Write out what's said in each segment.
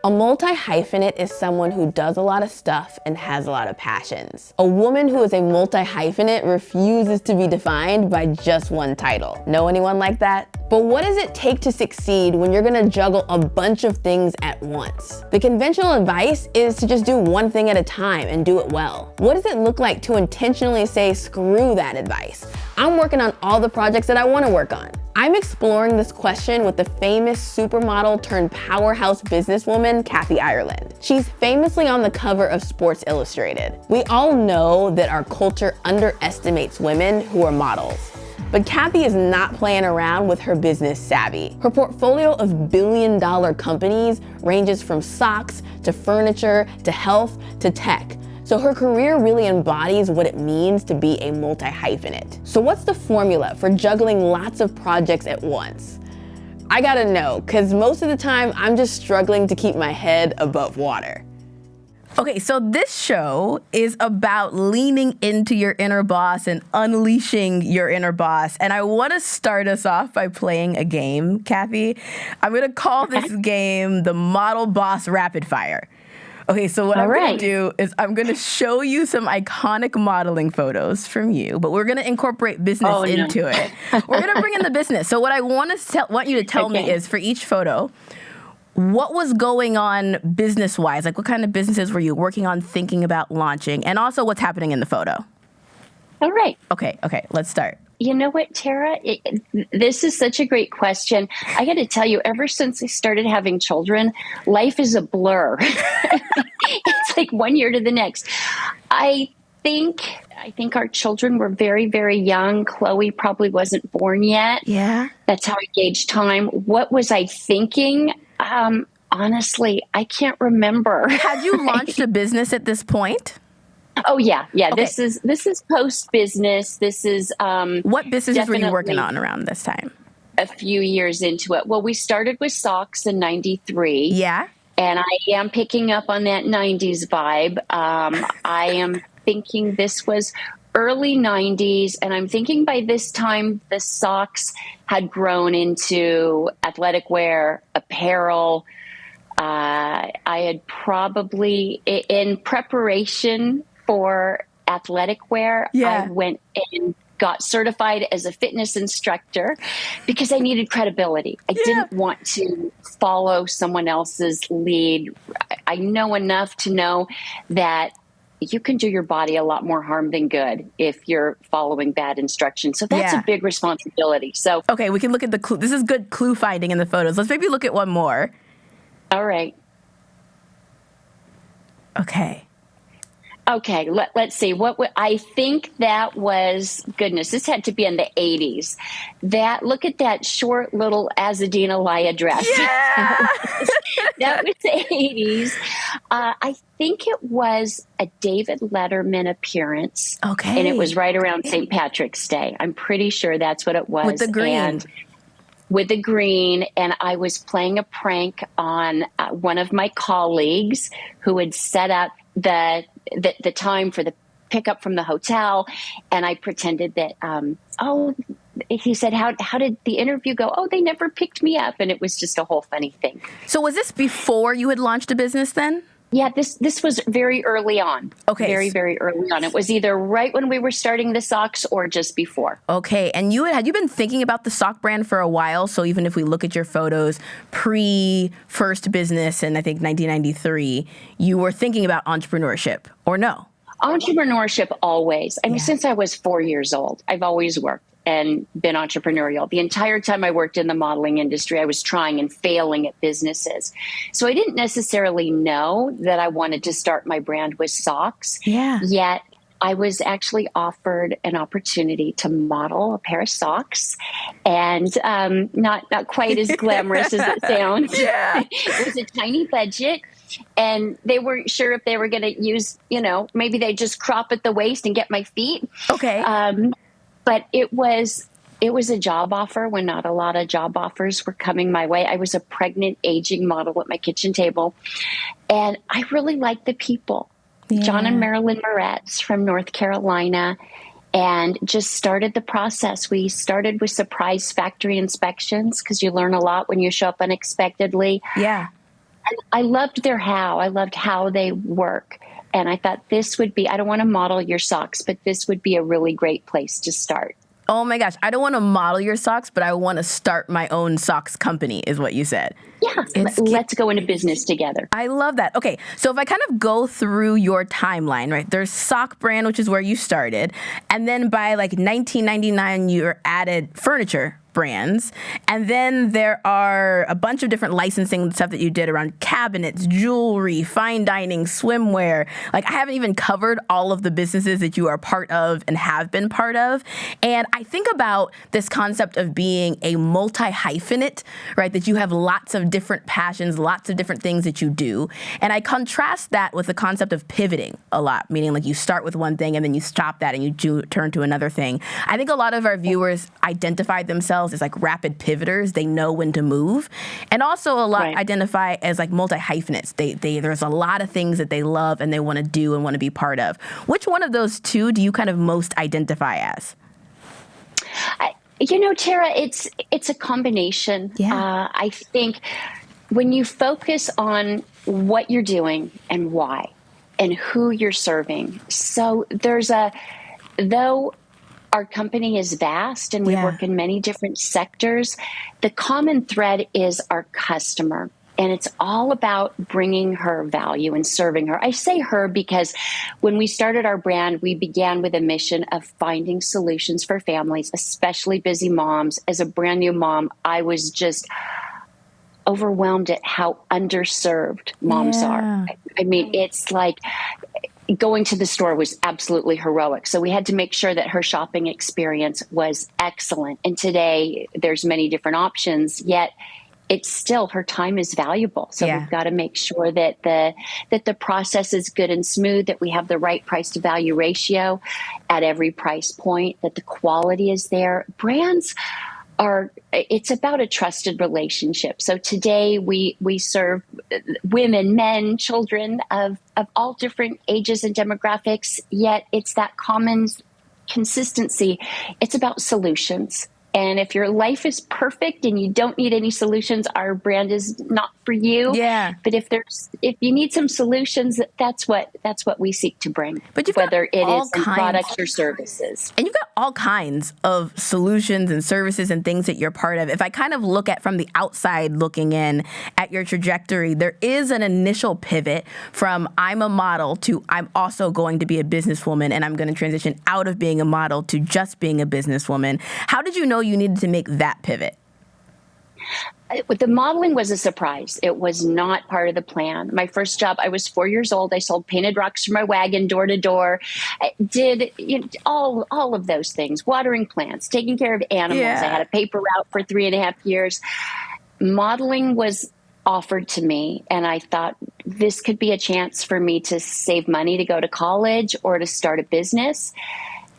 A multi-hyphenate is someone who does a lot of stuff and has a lot of passions. A woman who is a multi-hyphenate refuses to be defined by just one title. Know anyone like that? But what does it take to succeed when you're gonna juggle a bunch of things at once? The conventional advice is to just do one thing at a time and do it well. What does it look like to intentionally say, screw that advice? I'm working on all the projects that I wanna work on. I'm exploring this question with the famous supermodel turned powerhouse businesswoman, Kathy Ireland. She's famously on the cover of Sports Illustrated. We all know that our culture underestimates women who are models. But Kathy is not playing around with her business savvy. Her portfolio of billion-dollar companies ranges from socks to furniture to health to tech. So her career really embodies what it means to be a multi-hyphenate. So what's the formula for juggling lots of projects at once? I gotta know, because most of the time I'm just struggling to keep my head above water. Okay, so this show is about leaning into your inner boss and unleashing your inner boss. And I want to start us off by playing a game, Kathy. I'm going to call this game the Model Boss Rapid Fire. Okay, so what I'm going to do is I'm going to show you some iconic modeling photos from you, but we're going to incorporate business into it. We're going to bring in the business. So what I want you to tell me is, for each photo, what was going on business-wise? Like, what kind of businesses were you working on, thinking about launching, and also what's happening in the photo? All right. Okay, let's start. You know what, Tara? This is such a great question. I got to tell you, ever since I started having children, life is a blur. It's like one year to the next. I think our children were very, very young. Chloe probably wasn't born yet. Yeah. That's how I gauge time. What was I thinking? Honestly, I can't remember. Had you launched a business at this point? Oh yeah. Okay. This is post business. This is what businesses were you working on around this time? A few years into it. Well, we started with socks in '93. Yeah. And I am picking up on that 90s vibe. I am thinking this was early 90s, and I'm thinking by this time the socks had grown into athletic wear, apparel. I had probably, in preparation for athletic wear, I went and got certified as a fitness instructor because I needed credibility. I didn't want to follow someone else's lead. I know enough to know that you can do your body a lot more harm than good if you're following bad instructions. So that's a big responsibility. So, okay, we can look at the clue. This is good clue finding in the photos. Let's maybe look at one more. All right. Okay, let's see. I think that was, goodness, this had to be in the 80s. Look at that short little Azadina Laya dress. Yeah! That was the 80s. I think it was a David Letterman appearance. Okay. And it was right around St. Patrick's Day. I'm pretty sure that's what it was. With the green. With the green, and I was playing a prank on one of my colleagues who had set up the time for the pickup from the hotel, and I pretended that he said, how did the interview go? Oh, they never picked me up, and it was just a whole funny thing. So was this before you had launched a business then? Yeah, this was very early on. Okay. Very, very early on. It was either right when we were starting the socks or just before. Okay. And had you been thinking about the sock brand for a while? So even if we look at your photos pre-first business in, I think, 1993, you were thinking about entrepreneurship, or no? Entrepreneurship always. I mean, since I was 4 years old, I've always worked and been entrepreneurial. The entire time I worked in the modeling industry, I was trying and failing at businesses. So I didn't necessarily know that I wanted to start my brand with socks. Yeah. Yet I was actually offered an opportunity to model a pair of socks, and not quite as glamorous as it sounds. Yeah. It was a tiny budget. And they weren't sure if they were going to use, maybe they just crop at the waist and get my feet. Okay. But it was a job offer when not a lot of job offers were coming my way. I was a pregnant, aging model at my kitchen table. And I really liked the people. Yeah. John and Marilyn Moretz from North Carolina, and just started the process. We started with surprise factory inspections because you learn a lot when you show up unexpectedly. Yeah. And I loved their how. I loved how they work. And I thought this would be, I don't want to model your socks, but this would be a really great place to start. Oh my gosh, I don't want to model your socks, but I want to start my own socks company, is what you said. Yeah, let's go into business together. I love that. Okay, so if I kind of go through your timeline, right, there's Sock Brand, which is where you started, and then by like 1999, you're added furniture brands. And then there are a bunch of different licensing stuff that you did around cabinets, jewelry, fine dining, swimwear. Like, I haven't even covered all of the businesses that you are part of and have been part of. And I think about this concept of being a multi-hyphenate, right? That you have lots of different passions, lots of different things that you do. And I contrast that with the concept of pivoting a lot, meaning like you start with one thing and then you stop that and you turn to another thing. I think a lot of our viewers identify themselves as like rapid pivoters. They know when to move. And also a lot identify as like multi-hyphenates. There's a lot of things that they love and they want to do and want to be part of. Which one of those two do you kind of most identify as? Tara, it's a combination. Yeah. I think when you focus on what you're doing and why and who you're serving. So though our company is vast and we work in many different sectors, the common thread is our customer. And it's all about bringing her value and serving her. I say her because when we started our brand, we began with a mission of finding solutions for families, especially busy moms. As a brand new mom, I was just overwhelmed at how underserved moms are. I mean, it's like going to the store was absolutely heroic. So we had to make sure that her shopping experience was excellent. And today there's many different options, yet it's still, her time is valuable. So we've got to make sure that the process is good and smooth, that we have the right price to value ratio at every price point, that the quality is there. Brands it's about a trusted relationship. So today we serve women, men, children of all different ages and demographics, yet it's that common consistency. It's about solutions. And if your life is perfect and you don't need any solutions, our brand is not for you. Yeah. But if you need some solutions, that's what we seek to bring. But whether it is in products or services. And you've got all kinds of solutions and services and things that you're part of. If I kind of look at from the outside looking in at your trajectory, there is an initial pivot from I'm a model to I'm also going to be a businesswoman and I'm going to transition out of being a model to just being a businesswoman. How did you know you needed to make that pivot? The modeling was a surprise. It was not part of the plan. My first job, I was 4 years old. I sold painted rocks from my wagon door to door. I did all of those things, watering plants, taking care of animals. I had a paper route for 3.5 years. Modeling was offered to me, and I thought this could be a chance for me to save money to go to college or to start a business.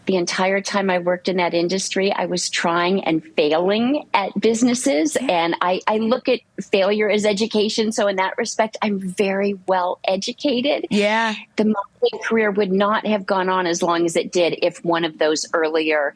The entire time I worked in that industry, I was trying and failing at businesses. And I look at failure as education. So in that respect, I'm very well educated. Yeah. The modeling career would not have gone on as long as it did if one of those earlier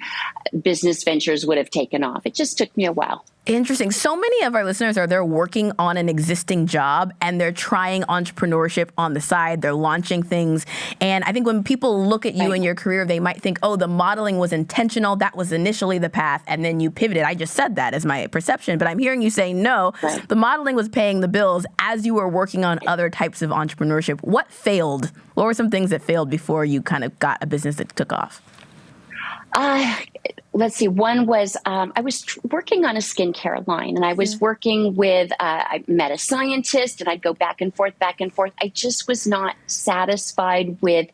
business ventures would have taken off. It just took me a while. Interesting. So many of our listeners they're working on an existing job and they're trying entrepreneurship on the side. They're launching things. And I think when people look at you and your career, they might think, oh, the modeling was intentional. That was initially the path. And then you pivoted. I just said that as my perception. But I'm hearing you say, no, the modeling was paying the bills as you were working on other types of entrepreneurship. What failed? What were some things that failed before you kind of got a business that took off? Let's see. One was I was working on a skincare line, and I was working with. I met a scientist, and I'd go back and forth. I just was not satisfied with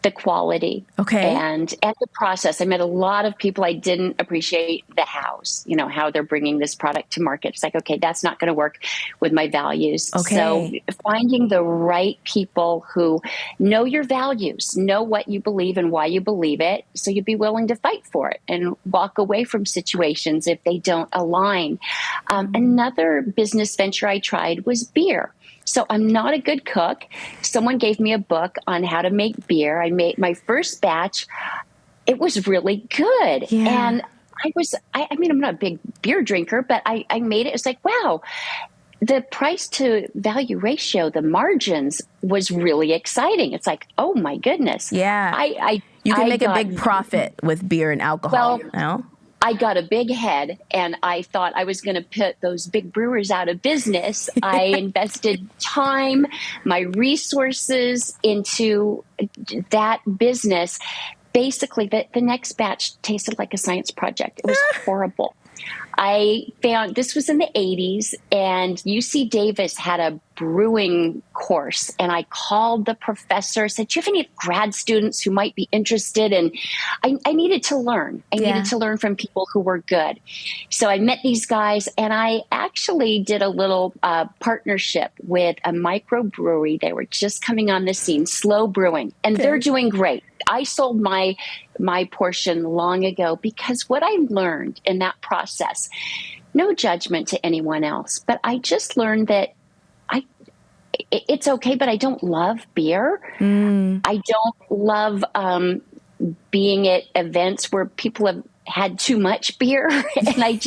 the quality and the process. I met a lot of people. I didn't appreciate the hows, how they're bringing this product to market. It's like, okay, that's not going to work with my values. So finding the right people who know your values, know what you believe and why you believe it, so you'd be willing to fight for it and walk away from situations if they don't align. Another business venture I tried was beer. So I'm not a good cook. Someone gave me a book on how to make beer. I made my first batch. It was really good. Yeah. And I'm not a big beer drinker, but I made it. It's like, wow, the price to value ratio, the margins was really exciting. It's like, oh my goodness. Yeah. You can make a big profit with beer and alcohol. Well, I got a big head and I thought I was going to put those big brewers out of business. I invested time, my resources into that business. Basically, the next batch tasted like a science project. It was horrible. I found this was in the 80s, and UC Davis had a brewing course, and I called the professor, said, do you have any grad students who might be interested? And I needed to learn. I needed to learn from people who were good. So I met these guys, and I actually did a little partnership with a microbrewery. They were just coming on the scene, Slow Brewing, and they're doing great. I sold my portion long ago because what I learned in that process, no judgment to anyone else, but I just learned that it's okay, but I don't love beer. I don't love being at events where people have had too much beer. And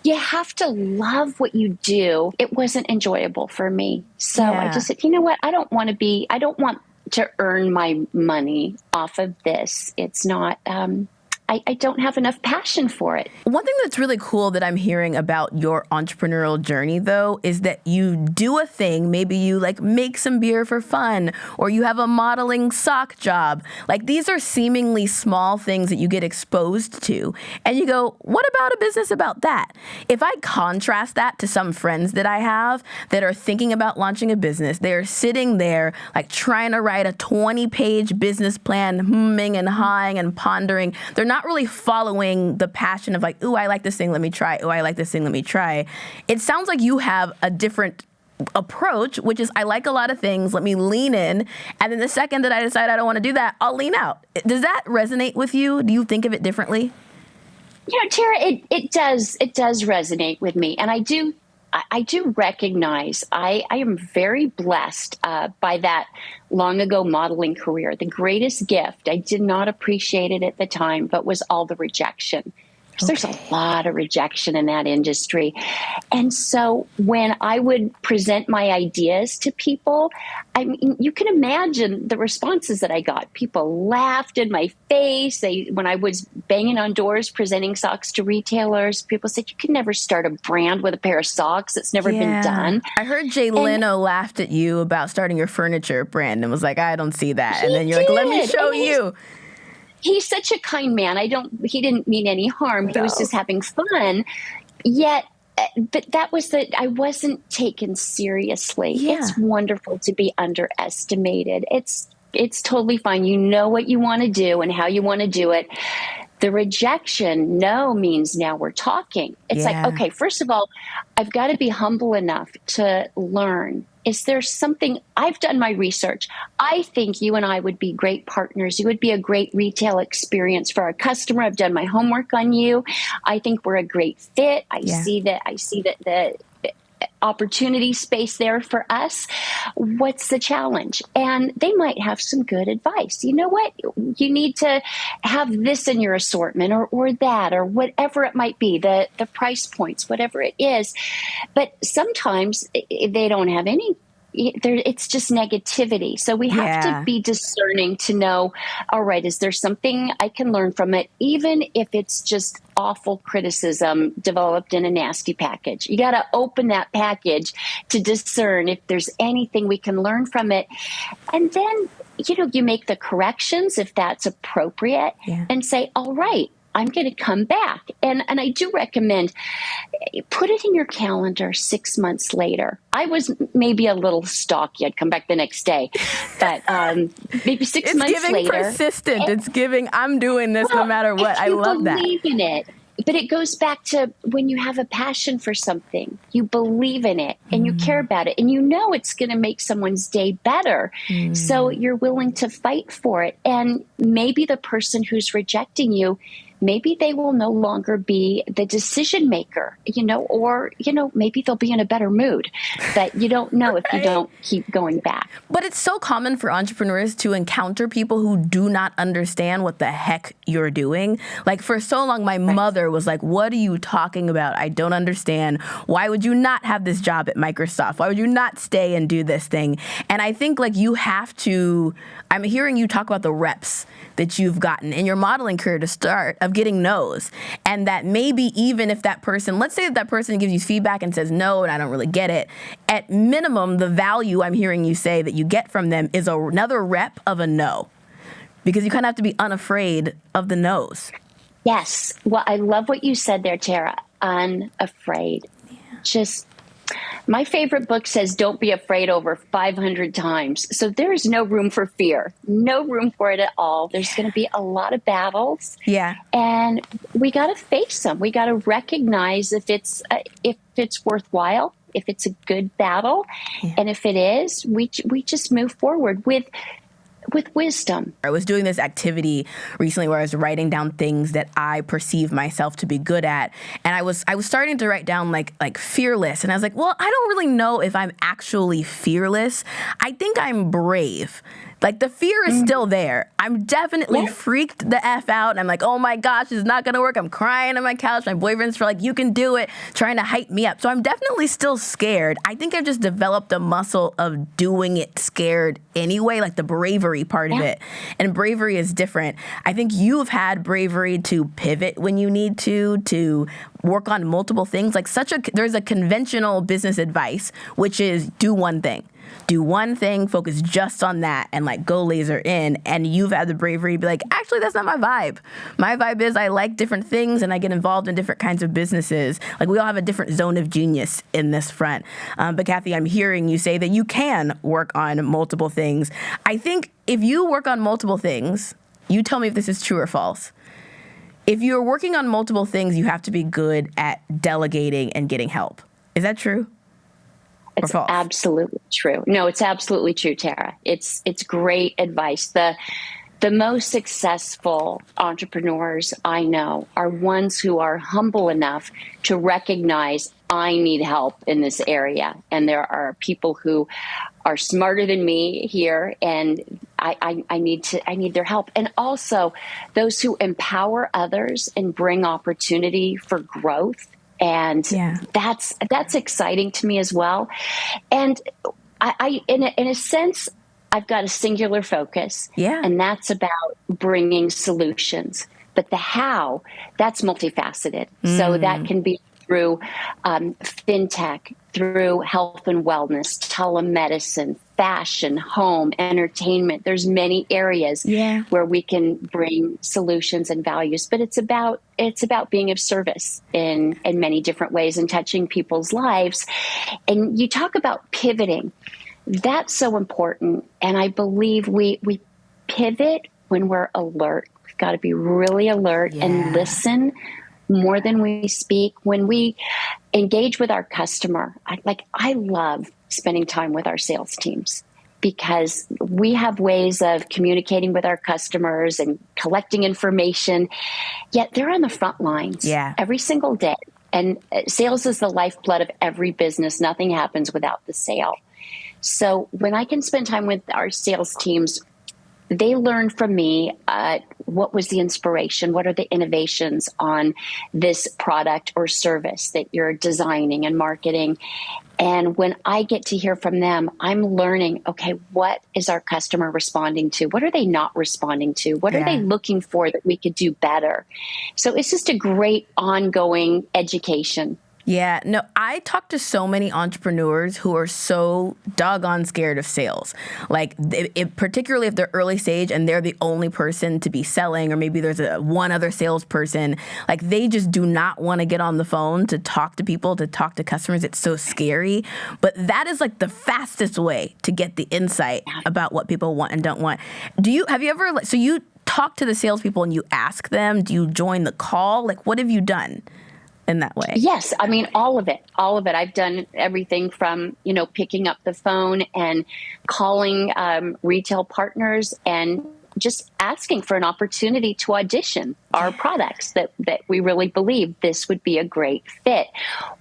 you have to love what you do. It wasn't enjoyable for me. So I just said, you know what? I don't want to earn my money off of this. It's not, I don't have enough passion for it. One thing that's really cool that I'm hearing about your entrepreneurial journey, though, is that you do a thing. Maybe you make some beer for fun, or you have a modeling sock job. These are seemingly small things that you get exposed to. And you go, what about a business about that? If I contrast that to some friends that I have that are thinking about launching a business, they're sitting there trying to write a 20-page business plan, humming and hawing and pondering. They're not really following the passion of ooh, I like this thing, let me try. Ooh, I like this thing, let me try. It sounds like you have a different approach, which is I like a lot of things, let me lean in. And then the second that I decide I don't want to do that, I'll lean out. Does that resonate with you? Do you think of it differently? Tara, it does resonate with me. And I do recognize I am very blessed by that long ago modeling career. The greatest gift, I did not appreciate it at the time, but was all the rejection. There's a lot of rejection in that industry. And so when I would present my ideas to people, I mean, you can imagine the responses that I got. People laughed in my face. When I was banging on doors presenting socks to retailers, people said, you can never start a brand with a pair of socks. It's never been done. I heard Jay Leno laughed at you about starting your furniture brand and was like, I don't see that. And then you're like, let me show you. He's such a kind man. He didn't mean any harm. He was just having fun. Yet, but that was I wasn't taken seriously. Yeah. It's wonderful to be underestimated. It's totally fine. You know what you want to do and how you want to do it. The rejection, no, means now we're talking. It's okay, first of all, I've got to be humble enough to learn. Is there something, I've done my research. I think you and I would be great partners. You would be a great retail experience for our customer. I've done my homework on you. I think we're a great fit. I see that the opportunity space there for us. What's the challenge? And they might have some good advice. You know what? You need to have this in your assortment or that, or whatever it might be, the price points, whatever it is. But sometimes they don't have any. It's just negativity. So we have to be discerning to know, all right, is there something I can learn from it, even if it's just awful criticism developed in a nasty package? You got to open that package to discern if there's anything we can learn from it. And then, you make the corrections if that's appropriate and say, all right, I'm going to come back. And I do recommend put it in your calendar 6 months later. I was maybe a little stalky. I'd come back the next day. But maybe 6 months later. It's giving persistent. It's giving, I'm doing this no matter what. I love that. You believe in it. But it goes back to when you have a passion for something, you believe in it and you care about it and you know it's going to make someone's day better. So you're willing to fight for it. And maybe the person who's rejecting you, maybe they will no longer be the decision maker, or, maybe they'll be in a better mood. But you don't know if you don't keep going back. But it's so common for entrepreneurs to encounter people who do not understand what the heck you're doing. Like, for so long, my mother was like, what are you talking about? I don't understand. Why would you not have this job at Microsoft? Why would you not stay and do this thing? And I think, like, you have to, I'm hearing you talk about the reps that you've gotten in your modeling career to start of getting no's. And that maybe even if that person, let's say that person gives you feedback and says, no, and I don't really get it, at minimum, the value I'm hearing you say that you get from them is another rep of a no. Because you kind of have to be unafraid of the no's. Yes. Well, I love what you said there, Tara. Unafraid. Just, my favorite book says, don't be afraid over 500 times. So there is no room for fear, no room for it at all. There's going to be a lot of battles. Yeah. And we got to face them. We got to recognize if it's worthwhile, if it's a good battle. Yeah. And if it is, we just move forward with wisdom. I was doing this activity recently where I was writing down things that I perceive myself to be good at. And I was starting to write down like fearless. And I was like, well, I don't really know if I'm actually fearless. I think I'm brave. Like, the fear is still there. I'm definitely freaked the F out. And I'm like, oh my gosh, it's not going to work. I'm crying on my couch. My boyfriend's like, you can do it, trying to hype me up. So I'm definitely still scared. I think I've just developed a muscle of doing it scared anyway, like the bravery part of it. And bravery is different. I think you've had bravery to pivot when you need to work on multiple things. Like, there's a conventional business advice, which is do one thing. Do one thing, focus just on that, and like go laser in. And you've had the bravery to be like, actually, that's not my vibe. My vibe is I like different things and I get involved in different kinds of businesses. Like, we all have a different zone of genius in this front. But Kathy, I'm hearing you say that you can work on multiple things. I think if you work on multiple things, you tell me if this is true or false. If you're working on multiple things, you have to be good at delegating and getting help. Is that true? It's absolutely true. No, it's absolutely true, Tara. It's great advice. The most successful entrepreneurs I know are ones who are humble enough to recognize I need help in this area. And there are people who are smarter than me here, and I need their help. And also those who empower others and bring opportunity for growth. And that's exciting to me as well. And I in a sense, I've got a singular focus, and that's about bringing solutions. But the how, that's multifaceted. So that can be through fintech, through health and wellness, telemedicine, fashion, home, entertainment. There's many areas where we can bring solutions and values, but it's about being of service in many different ways and touching people's lives. And you talk about pivoting. That's so important. And I believe we pivot when we're alert. We've got to be really alert and listen more than we speak. When we engage with our customer, I love spending time with our sales teams because we have ways of communicating with our customers and collecting information, yet they're on the front lines every single day. And sales is the lifeblood of every business. Nothing happens without the sale. So when I can spend time with our sales teams, they learn from me what was the inspiration, what are the innovations on this product or service that you're designing and marketing. And when I get to hear from them, I'm learning, okay, what is our customer responding to? What are they not responding to? What are they looking for that we could do better? So it's just a great ongoing education. Yeah, no, I talk to so many entrepreneurs who are so doggone scared of sales. Like, particularly if they're early stage and they're the only person to be selling, or maybe there's one other salesperson, like they just do not want to get on the phone to talk to people, to talk to customers. It's so scary. But that is like the fastest way to get the insight about what people want and don't want. Have you ever, so you talk to the salespeople and you ask them, do you join the call? Like, what have you done in that way? Yes. I mean, all of it. I've done everything from, picking up the phone and calling retail partners and just asking for an opportunity to audition our products that we really believe this would be a great fit.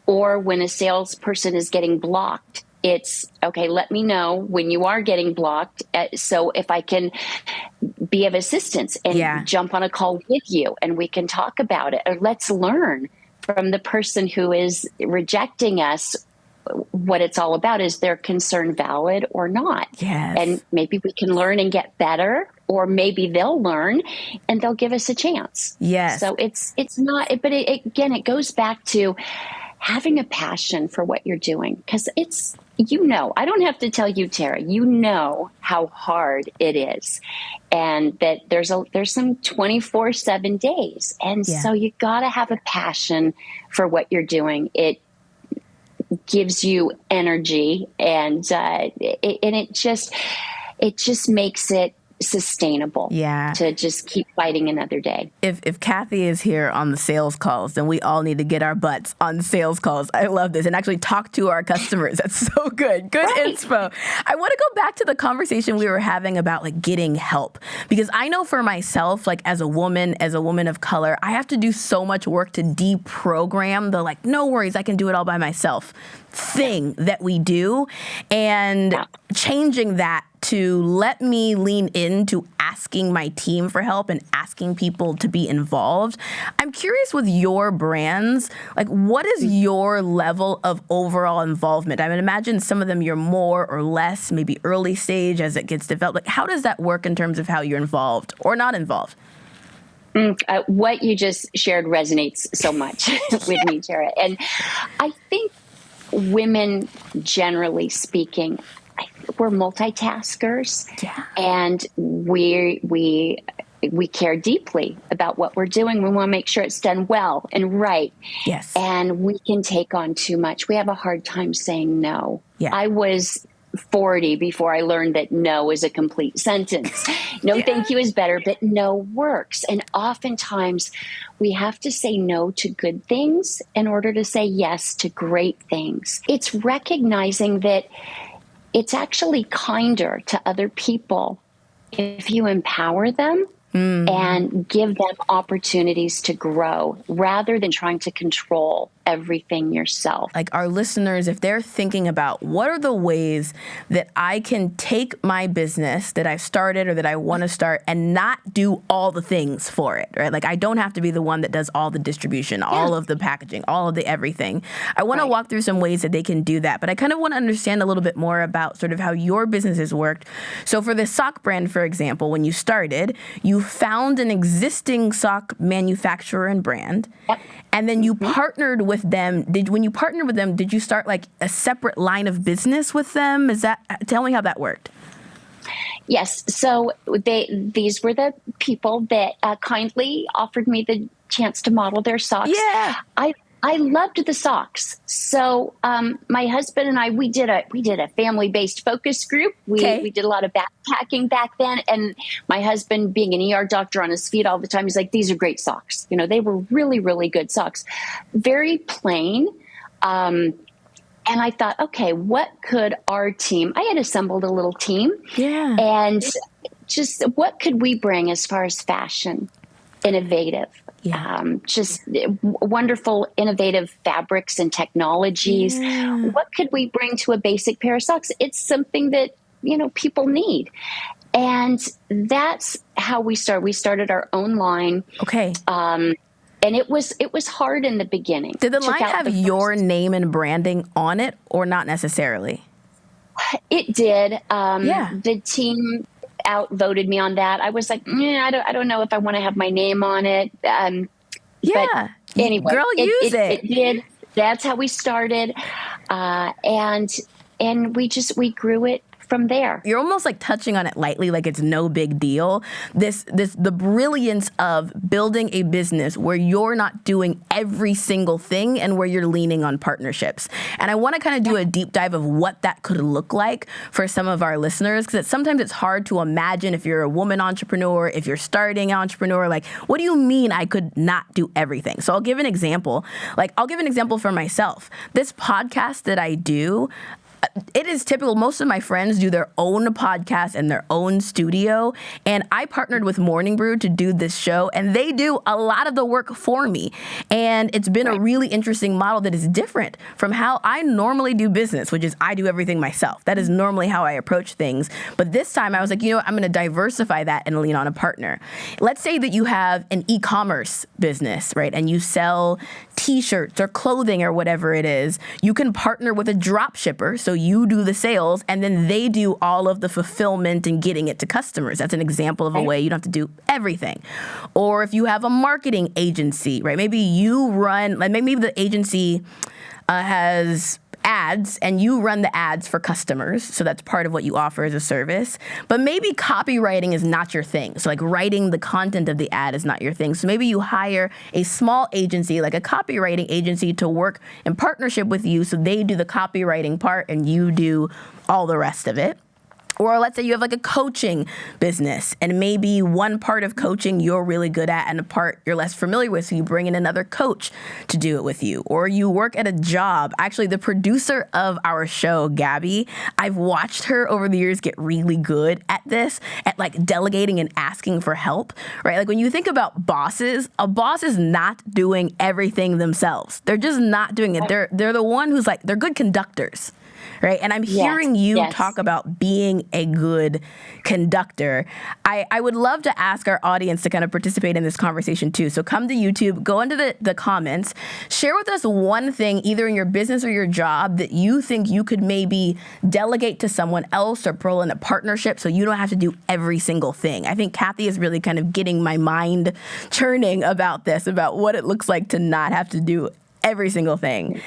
Or when a salesperson is getting blocked, it's okay, let me know when you are getting blocked, so if I can be of assistance and jump on a call with you and we can talk about it. Or let's learn from the person who is rejecting us what it's all about. Is their concern valid or not? Yes. And maybe we can learn and get better, or maybe they'll learn and they'll give us a chance. Yes. So it's not, but again, it goes back to having a passion for what you're doing, because it's, I don't have to tell you, Tara, how hard it is, and that there's some 24/7 days. And so you got to have a passion for what you're doing. It gives you energy, and it just makes it sustainable to just keep fighting another day. If Kathy is here on the sales calls, then we all need to get our butts on sales calls. I love this. And actually talk to our customers. That's so good. Good inspo. I want to go back to the conversation we were having about like getting help, because I know for myself, like as a woman of color, I have to do so much work to deprogram the like, no worries, I can do it all by myself thing that we do, and changing that to let me lean into asking my team for help and asking people to be involved. I'm curious with your brands, like what is your level of overall involvement? I would imagine some of them you're more or less, maybe early stage as it gets developed. Like how does that work in terms of how you're involved or not involved? What you just shared resonates so much with me, Tara. And I think women, generally speaking, we're multitaskers, and we care deeply about what we're doing. We want to make sure it's done well and right. Yes. And we can take on too much. We have a hard time saying no. Yeah. I was 40 before I learned that no is a complete sentence. No, thank you is better, but no works. And oftentimes we have to say no to good things in order to say yes to great things. It's recognizing that it's actually kinder to other people if you empower them and give them opportunities to grow rather than trying to control everything yourself. Like our listeners, if they're thinking about what are the ways that I can take my business that I've started or that I want to start and not do all the things for it, right? Like I don't have to be the one that does all the distribution, all of the packaging, all of the everything. I want to walk through some ways that they can do that, but I kind of want to understand a little bit more about sort of how your business has worked. So for the sock brand, for example, when you started, you found an existing sock manufacturer and brand, and then you partnered with them. When you partnered with them, did you start like a separate line of business with them? Tell me how that worked. Yes. So these were the people that kindly offered me the chance to model their socks. Yeah. I loved the socks. So my husband and I, we did a family-based focus group. We did a lot of backpacking back then. And my husband, being an ER doctor on his feet all the time, he's like, these are great socks. They were really, really good socks. Very plain. And I thought, okay, what could our team, I had assembled a little team. Yeah. And just what could we bring as far as fashion? Innovative. Just wonderful, innovative fabrics and technologies. Yeah. What could we bring to a basic pair of socks? It's something that, people need. And that's how we started. We started our own line. Okay. And it was hard in the beginning. Did the line have your name and branding on it or not necessarily? It did. The team outvoted me on that. I was like, I don't know if I want to have my name on it. But anyway, girl, use it. It did. That's how we started, and we grew it from there. You're almost like touching on it lightly, like it's no big deal. The brilliance of building a business where you're not doing every single thing and where you're leaning on partnerships. And I want to kind of do a deep dive of what that could look like for some of our listeners, because sometimes it's hard to imagine if you're a woman entrepreneur, if you're starting an entrepreneur, like, what do you mean I could not do everything? So I'll give an example. Like, I'll give an example for myself. This podcast that I do, It is typical. Most of my friends do their own podcast and their own studio. And I partnered with Morning Brew to do this show, and they do a lot of the work for me. And it's been a really interesting model that is different from how I normally do business, which is I do everything myself. That is normally how I approach things. But this time I was like, you know what, I'm going to diversify that and lean on a partner. Let's say that you have an e-commerce business, right? And you sell t-shirts or clothing or whatever it is. You can partner with a drop shipper. So you do the sales and then they do all of the fulfillment and getting it to customers. That's an example of a way you don't have to do everything. Or if you have a marketing agency, right? Maybe you run, like maybe the agency has ads and you run the ads for customers. So that's part of what you offer as a service. But maybe copywriting is not your thing. So like writing the content of the ad is not your thing. So maybe you hire a small agency, like a copywriting agency, to work in partnership with you. So they do the copywriting part and you do all the rest of it. Or let's say you have like a coaching business and maybe one part of coaching you're really good at and a part you're less familiar with. So you bring in another coach to do it with you. Or you work at a job. Actually, the producer of our show, Gabby, I've watched her over the years get really good at this, at like delegating and asking for help, right? Like when you think about bosses, a boss is not doing everything themselves. They're just not doing it. They're the one who's like, they're good conductors. Right. And I'm hearing you talk about being a good conductor. I would love to ask our audience to kind of participate in this conversation, too. So come to YouTube, go into the comments, share with us one thing, either in your business or your job, that you think you could maybe delegate to someone else or pull in a partnership so you don't have to do every single thing. I think Kathy is really kind of getting my mind churning about this, about what it looks like to not have to do every single thing.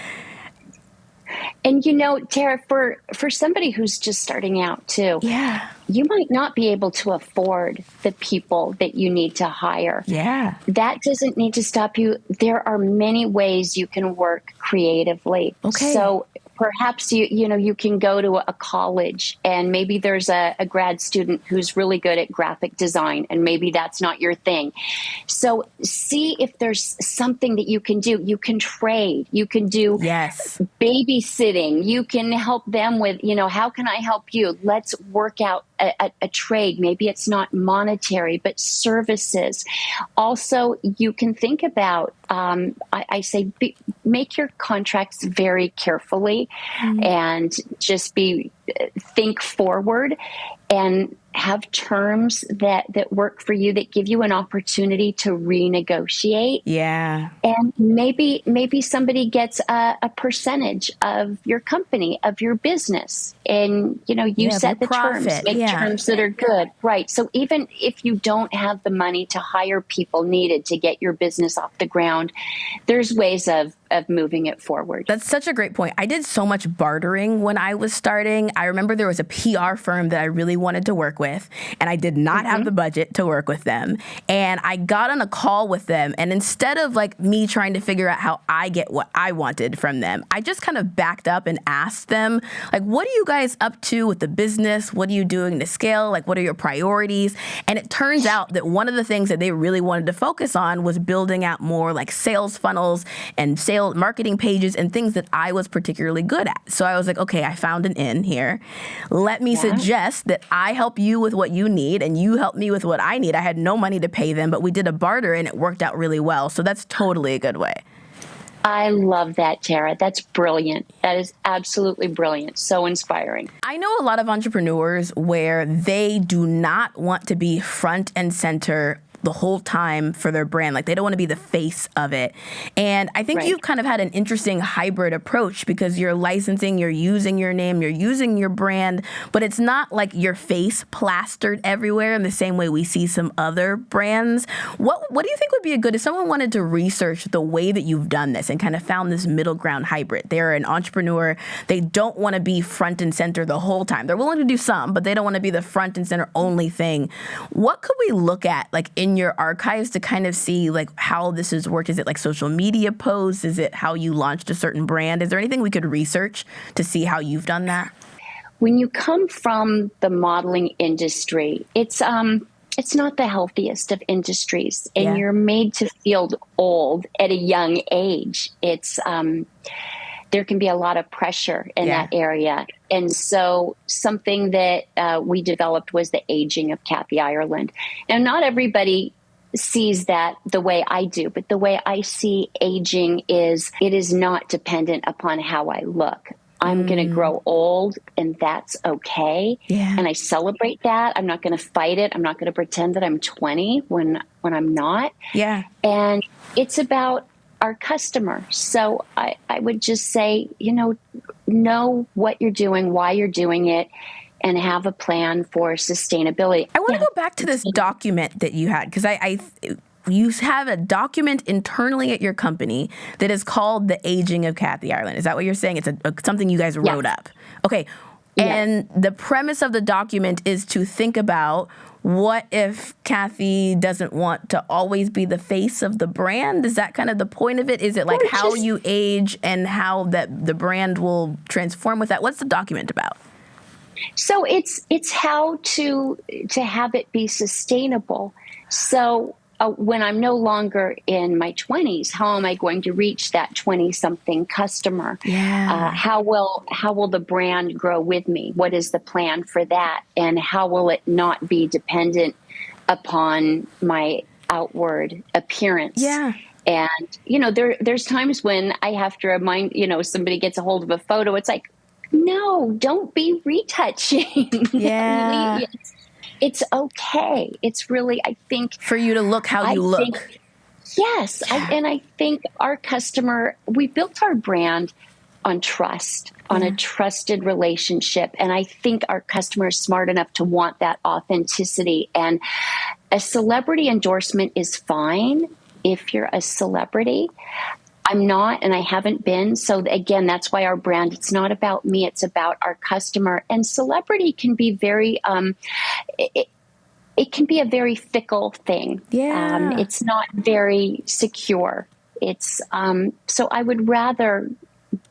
And you know, Tara, for somebody who's just starting out too, you might not be able to afford the people that you need to hire. Yeah. That doesn't need to stop you. There are many ways you can work creatively. Okay. So perhaps you can go to a college and maybe there's a grad student who's really good at graphic design and maybe that's not your thing. So see if there's something that you can do. You can trade. You can do babysitting. You can help them with, how can I help you? Let's work out a trade. Maybe it's not monetary, but services. Also, you can think about, I say, make your contracts very carefully and just think forward and have terms that work for you, that give you an opportunity to renegotiate. Yeah. And maybe somebody gets a percentage of your company, of your business. And, you set the terms, make terms that are good. Right. So even if you don't have the money to hire people needed to get your business off the ground, there's ways of moving it forward. That's such a great point. I did so much bartering when I was starting. I remember there was a PR firm that I really wanted to work with, and I did not have the budget to work with them. And I got on a call with them, and instead of like me trying to figure out how I get what I wanted from them, I just kind of backed up and asked them, like, what are you guys up to with the business? What are you doing to scale? Like, what are your priorities? And it turns out that one of the things that they really wanted to focus on was building out more like sales funnels and sales marketing pages and things that I was particularly good at. So I was like, okay, I found an in here. Let me suggest that I help you with what you need and you help me with what I need. I had no money to pay them, but we did a barter and it worked out really well. So that's totally a good way. I love that, Tara. That's brilliant. That is absolutely brilliant. So inspiring. I know a lot of entrepreneurs where they do not want to be front and center the whole time for their brand. Like they don't want to be the face of it. And I think you've kind of had an interesting hybrid approach because you're licensing, you're using your name, you're using your brand, but it's not like your face plastered everywhere in the same way we see some other brands. What do you think would be a good, if someone wanted to research the way that you've done this and kind of found this middle ground hybrid? They're an entrepreneur. They don't want to be front and center the whole time. They're willing to do some, but they don't want to be the front and center only thing. What could we look at like in your archives to kind of see like how this has worked? Is it like social media posts? Is it how you launched a certain brand? Is there anything we could research to see how you've done that? When you come from the modeling industry, it's not the healthiest of industries, and you're made to feel old at a young age. It's there can be a lot of pressure in Yeah. that area. And so something that we developed was the aging of Kathy Ireland. Now, not everybody sees that the way I do, but the way I see aging is it is not dependent upon how I look. I'm going to grow old, and that's okay. Yeah. And I celebrate that. I'm not going to fight it. I'm not going to pretend that I'm 20 when I'm not. Yeah. And it's about our customer. So I would just say, know what you're doing, why you're doing it, and have a plan for sustainability. I want to go back to this document that you had, because you have a document internally at your company that is called The Aging of Kathy Ireland. Is that what you're saying? It's something you guys wrote up. Okay. And the premise of the document is to think about, what if Kathy doesn't want to always be the face of the brand? Is that kind of the point of it? Is it like how you age and how that the brand will transform with that? What's the document about? So it's how to have it be sustainable. So when I'm no longer in my 20s, how am I going to reach that 20-something customer? Yeah. How will the brand grow with me? What is the plan for that? And how will it not be dependent upon my outward appearance? Yeah. And, there's times when I have to remind, somebody gets a hold of a photo. It's like, no, don't be retouching. Yeah. It's okay. It's really, I think, for you to look how you look. Yes. And I think our customer, we built our brand on trust, on a trusted relationship. And I think our customer is smart enough to want that authenticity. And a celebrity endorsement is fine if you're a celebrity. I'm not, and I haven't been. So again, that's why our brand, it's not about me, it's about our customer. And celebrity can be very, it can be a very fickle thing. Yeah. It's not very secure. It's, so I would rather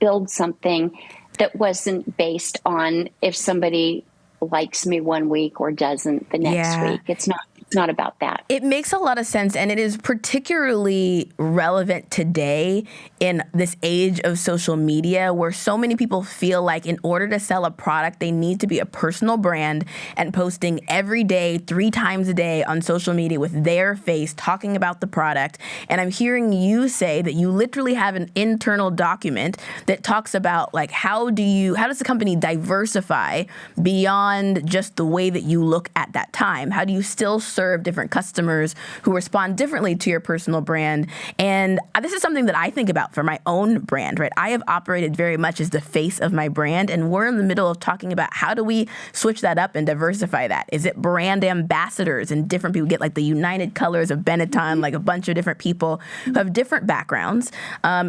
build something that wasn't based on if somebody likes me one week or doesn't the next week. It's not about that. It makes a lot of sense, and it is particularly relevant today in this age of social media, where so many people feel like in order to sell a product, they need to be a personal brand and posting every day, 3 times a day on social media with their face talking about the product. And I'm hearing you say that you literally have an internal document that talks about, like, how does the company diversify beyond just the way that you look at that time? How do you still serve different customers who respond differently to your personal brand? And this is something that I think about for my own brand, right? I have operated very much as the face of my brand, and we're in the middle of talking about how do we switch that up and diversify that? Is it brand ambassadors and different people get like the United Colors of Benetton, like a bunch of different people who have different backgrounds?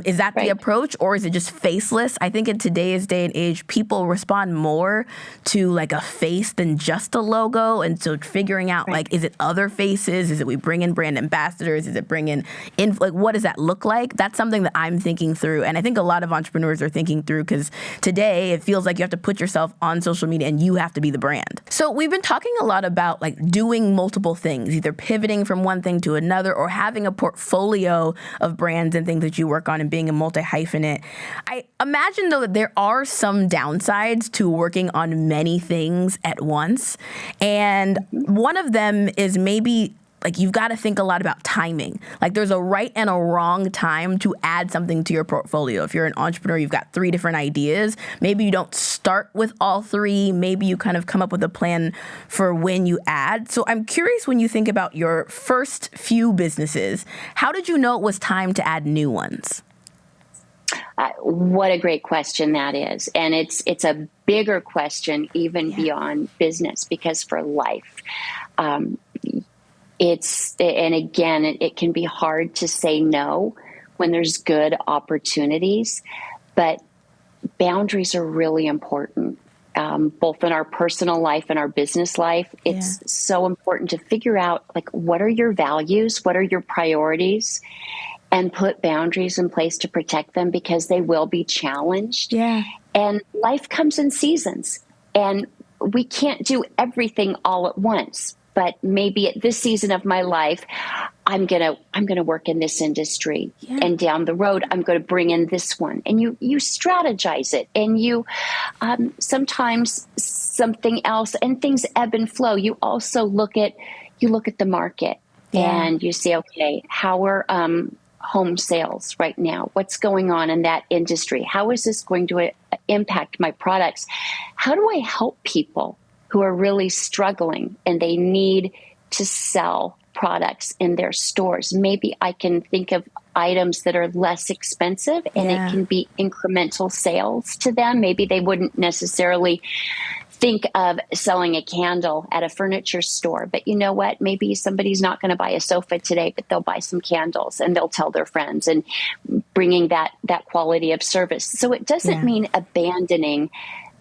Is that the approach, or is it just faceless? I think in today's day and age, people respond more to like a face than just a logo. And so figuring out like, is it other faces? Is it we bring in brand ambassadors? Is it bring in like, what does that look like? That's something that I'm thinking through. And I think a lot of entrepreneurs are thinking through, because today it feels like you have to put yourself on social media and you have to be the brand. So we've been talking a lot about like doing multiple things, either pivoting from one thing to another or having a portfolio of brands and things that you work on and being a multi-hyphenate. I imagine though that there are some downsides to working on many things at once. And one of them is maybe like you've got to think a lot about timing. Like there's a right and a wrong time to add something to your portfolio. If you're an entrepreneur, you've got 3 different ideas. Maybe you don't start with all 3. Maybe you kind of come up with a plan for when you add. So I'm curious, when you think about your first few businesses, how did you know it was time to add new ones? What a great question that is. And it's a bigger question even beyond business, because for life, and again, it can be hard to say no when there's good opportunities, but boundaries are really important, both in our personal life and our business life. It's so important to figure out, like, what are your values? What are your priorities? And put boundaries in place to protect them, because they will be challenged. Yeah. And life comes in seasons, and we can't do everything all at once. But maybe at this season of my life, I'm gonna work in this industry, and down the road I'm going to bring in this one. And you strategize it, and you sometimes something else, and things ebb and flow. You also look at the market, and you say, okay, how are home sales right now? What's going on in that industry? How is this going to impact my products? How do I help people who are really struggling and they need to sell products in their stores? Maybe I can think of items that are less expensive, and it can be incremental sales to them. Maybe they wouldn't necessarily think of selling a candle at a furniture store, but you know what? Maybe somebody's not going to buy a sofa today, but they'll buy some candles, and they'll tell their friends, and bringing that quality of service. So it doesn't mean abandoning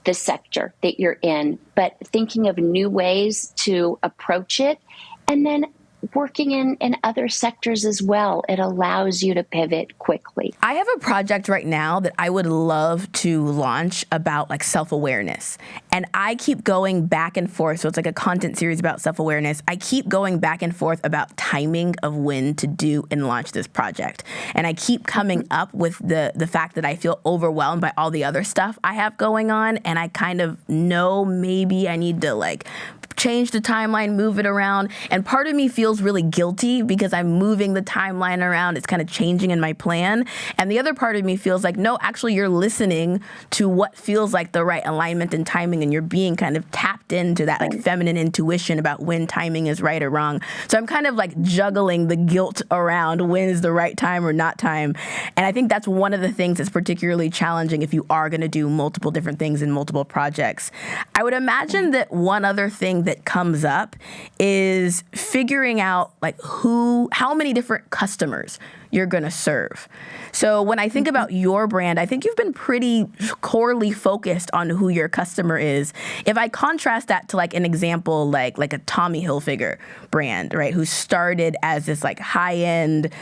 the sector that you're in, but thinking of new ways to approach it, and then working in other sectors as well. It allows you to pivot quickly. I have a project right now that I would love to launch about like self-awareness. And I keep going back and forth. So it's like a content series about self-awareness. I keep going back and forth about timing of when to do and launch this project. And I keep coming up with the fact that I feel overwhelmed by all the other stuff I have going on. And I kind of know maybe I need to like change the timeline, move it around. And part of me feels really guilty because I'm moving the timeline around. It's kind of changing in my plan. And the other part of me feels like, no, actually you're listening to what feels like the right alignment and timing, and you're being kind of tapped into that like feminine intuition about when timing is right or wrong. So I'm kind of like juggling the guilt around when is the right time or not time. And I think that's one of the things that's particularly challenging if you are going to do multiple different things in multiple projects. I would imagine that one other thing that comes up is figuring out like how many different customers you're going to serve. So when I think about your brand, I think you've been pretty corely focused on who your customer is. If I contrast that to like an example, like a Tommy Hilfiger brand, right, who started as this like high-end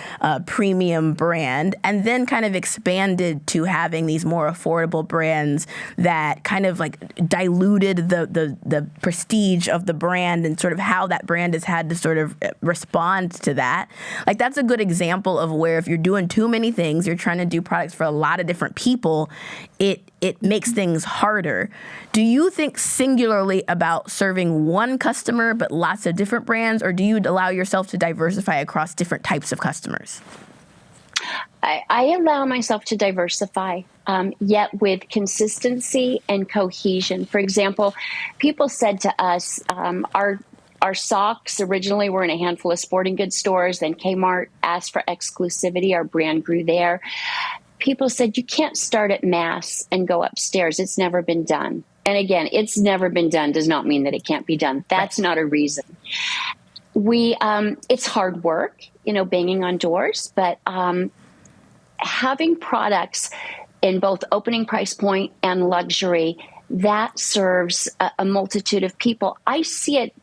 premium brand and then kind of expanded to having these more affordable brands that kind of like diluted the prestige of the brand and sort of how that brand has had to sort of respond to that. Like that's a good example of where if you're doing too many things, you're trying to do products for a lot of different people, it makes things harder. Do you think singularly about serving one customer but lots of different brands, or do you allow yourself to diversify across different types of customers? I allow myself to diversify, yet with consistency and cohesion. For example, people said to us, our socks originally were in a handful of sporting goods stores. Then Kmart asked for exclusivity. Our brand grew there. People said, you can't start at mass and go upstairs. It's never been done. And again, it's never been done does not mean that it can't be done. That's not a reason. It's hard work, banging on doors, but having products in both opening price point and luxury, that serves a multitude of people. I see it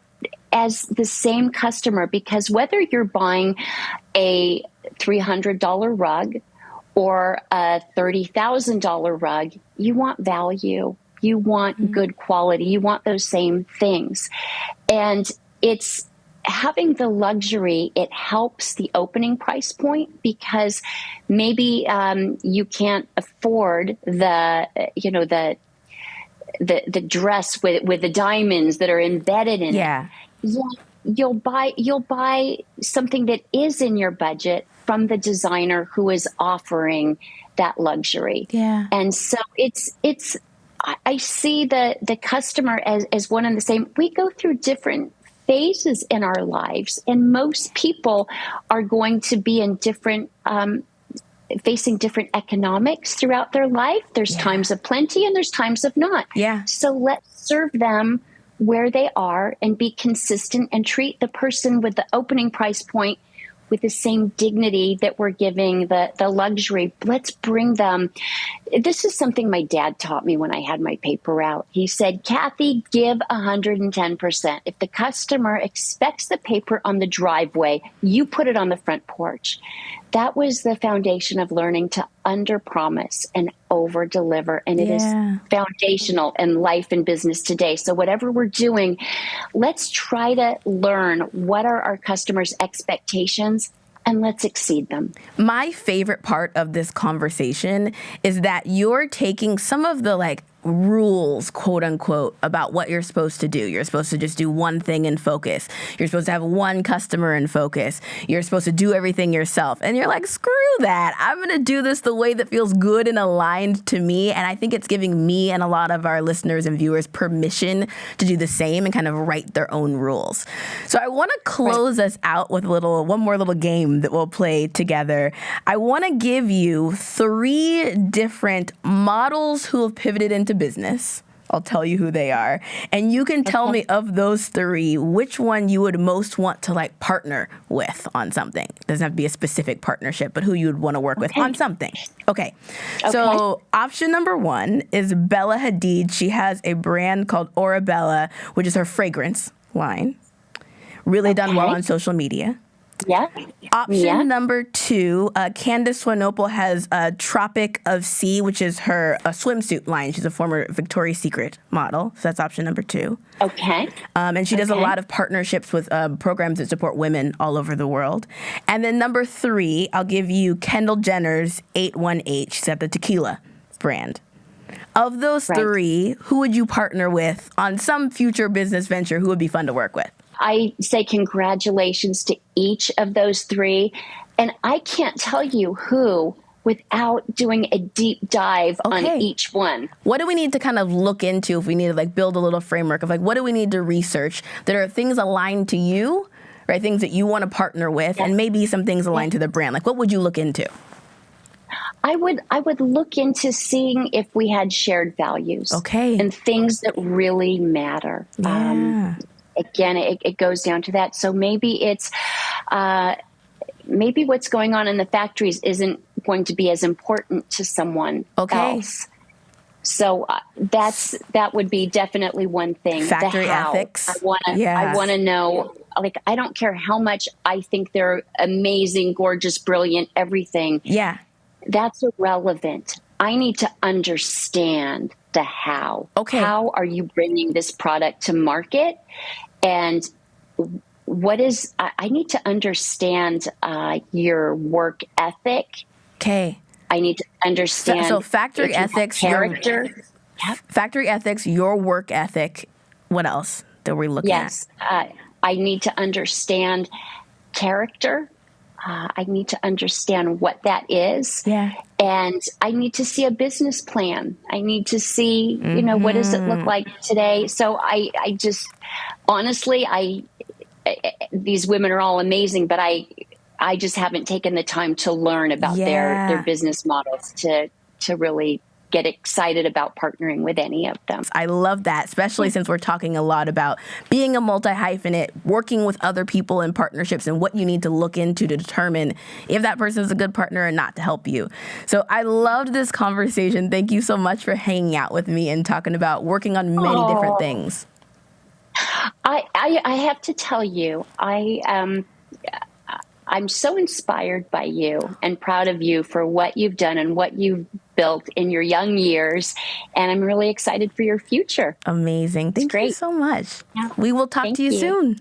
as the same customer, because whether you're buying a $300 rug or a $30,000 rug, you want value, you want good quality, you want those same things. And it's having the luxury, it helps the opening price point, because maybe you can't afford the dress with the diamonds that are embedded in it. Yeah, you'll buy something that is in your budget from the designer who is offering that luxury. Yeah. And so I see the customer as one and the same. We go through different phases in our lives, and most people are going to be in different facing different economics throughout their life. There's times of plenty and there's times of not. Yeah. So let's serve them where they are and be consistent and treat the person with the opening price point with the same dignity that we're giving the luxury. Let's bring them. This is something my dad taught me when I had my paper out. He said, Kathy, give 110%. If the customer expects the paper on the driveway, you put it on the front porch. that was the foundation of learning to under-promise and over-deliver. And it is foundational in life and business today. So whatever we're doing, let's try to learn what are our customers' expectations and let's exceed them. My favorite part of this conversation is that you're taking some of the rules, quote unquote, about what you're supposed to do. You're supposed to just do one thing and focus. You're supposed to have one customer and focus. You're supposed to do everything yourself. And you're like, screw that. I'm going to do this the way that feels good and aligned to me. And I think it's giving me and a lot of our listeners and viewers permission to do the same and kind of write their own rules. So I want to close us out with one more little game that we'll play together. I want to give you 3 different models who have pivoted into business. I'll tell you who they are. And you can tell me of those 3, which one you would most want to partner with on something. It doesn't have to be a specific partnership, but who you would want to work with on something. Okay. So option number 1 is Bella Hadid. She has a brand called Orabella, which is her fragrance line. Really done well on social media. Yeah. Option number 2, Candace Swanepoel has Tropic of Sea, which is her swimsuit line. She's a former Victoria's Secret model. So that's option number 2. Okay. And she does a lot of partnerships with programs that support women all over the world. And then number 3, I'll give you Kendall Jenner's 818. She's at the tequila brand. Of those 3, who would you partner with on some future business venture? Who would be fun to work with? I say congratulations to each of those 3. And I can't tell you who without doing a deep dive on each one. What do we need to kind of look into if we need to build a little framework of what do we need to research that are things aligned to you, right? Things that you want to partner with, and maybe some things aligned to the brand. What would you look into? I would look into seeing if we had shared values. And things that really matter. Again, it goes down to that. So maybe it's maybe what's going on in the factories isn't going to be as important to someone else. So that would be definitely one thing. Factory ethics. I want to know. I don't care how much I think they're amazing, gorgeous, brilliant, everything. Yeah, that's irrelevant. I need to understand the how. How are you bringing this product to market? And I need to understand your work ethic. I need to understand. So factory ethics, character. Factory ethics, your work ethic. What else that we're looking at? I need to understand character. I need to understand what that is. And I need to see a business plan. I need to see, what does it look like today? So I just, honestly, these women are all amazing, but I just haven't taken the time to learn about their business models to really get excited about partnering with any of them. I love that, especially since we're talking a lot about being a multi-hyphenate, working with other people in partnerships, and what you need to look into to determine if that person is a good partner or not to help you. So I loved this conversation. Thank you so much for hanging out with me and talking about working on many different things. I have to tell you, I'm so inspired by you and proud of you for what you've done and what you've built in your young years. And I'm really excited for your future. Amazing. Thank you so much. We will talk to you soon.